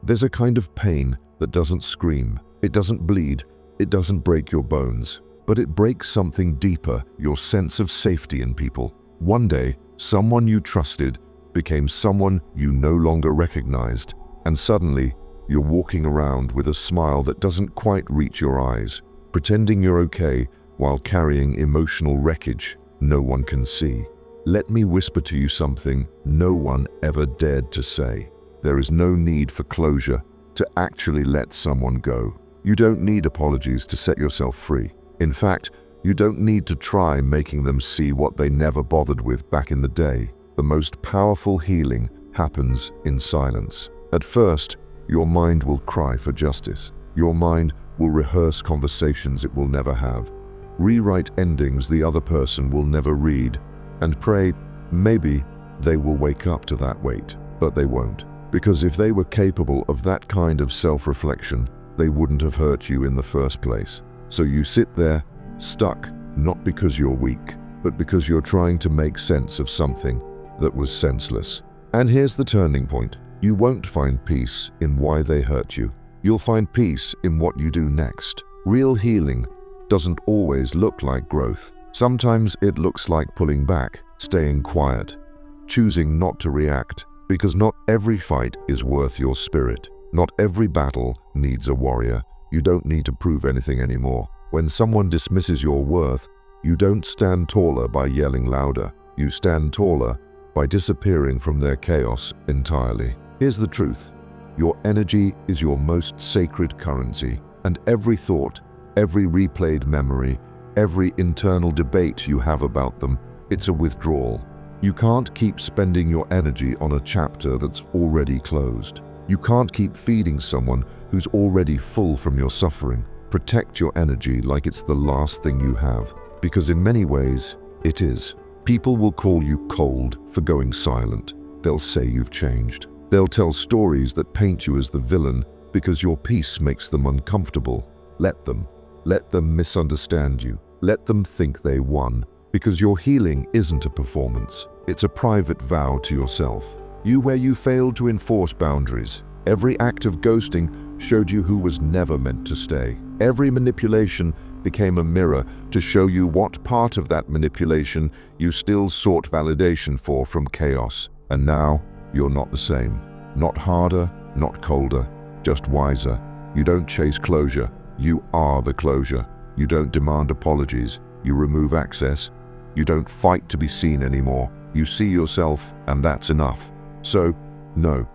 There's a kind of pain that doesn't scream, it doesn't bleed, it doesn't break your bones, but it breaks something deeper, your sense of safety in people. One day, someone you trusted became someone you no longer recognized, and suddenly, you're walking around with a smile that doesn't quite reach your eyes, pretending you're okay while carrying emotional wreckage no one can see. Let me whisper to you something no one ever dared to say. There is no need for closure to actually let someone go. You don't need apologies to set yourself free. In fact, you don't need to try making them see what they never bothered with back in the day. The most powerful healing happens in silence. At first, your mind will cry for justice. Your mind will rehearse conversations it will never have, rewrite endings the other person will never read, and pray maybe they will wake up to that weight. But they won't. Because if they were capable of that kind of self-reflection, they wouldn't have hurt you in the first place. So you sit there, stuck, not because you're weak, but because you're trying to make sense of something that was senseless. And here's the turning point. You won't find peace in why they hurt you. You'll find peace in what you do next. Real healing doesn't always look like growth. Sometimes it looks like pulling back, staying quiet, choosing not to react, because not every fight is worth your spirit. Not every battle needs a warrior. You don't need to prove anything anymore. When someone dismisses your worth, you don't stand taller by yelling louder. You stand taller by disappearing from their chaos entirely. Here's the truth. Your energy is your most sacred currency, and every thought, every replayed memory, every internal debate you have about them, it's a withdrawal. You can't keep spending your energy on a chapter that's already closed. You can't keep feeding someone who's already full from your suffering. Protect your energy like it's the last thing you have, because in many ways, it is. People will call you cold for going silent. They'll say you've changed. They'll tell stories that paint you as the villain because your peace makes them uncomfortable. Let them. Let them misunderstand you. Let them think they won. Because your healing isn't a performance. It's a private vow to yourself. Where you failed to enforce boundaries. Every act of ghosting showed you who was never meant to stay. Every manipulation became a mirror to show you what part of that manipulation you still sought validation for from chaos. And now, you're not the same. Not harder, not colder, just wiser. You don't chase closure. You are the closure. You don't demand apologies. You remove access. You don't fight to be seen anymore. You see yourself, and that's enough. So, no,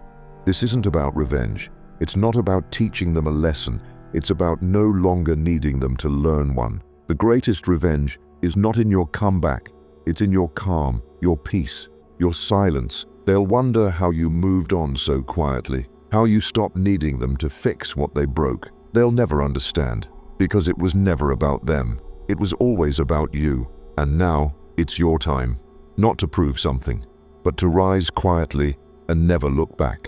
this isn't about revenge. It's not about teaching them a lesson. It's about no longer needing them to learn one. The greatest revenge is not in your comeback. It's in your calm, your peace, your silence. They'll wonder how you moved on so quietly, how you stopped needing them to fix what they broke. They'll never understand, because it was never about them. It was always about you. And now, it's your time. Not to prove something, but to rise quietly and never look back.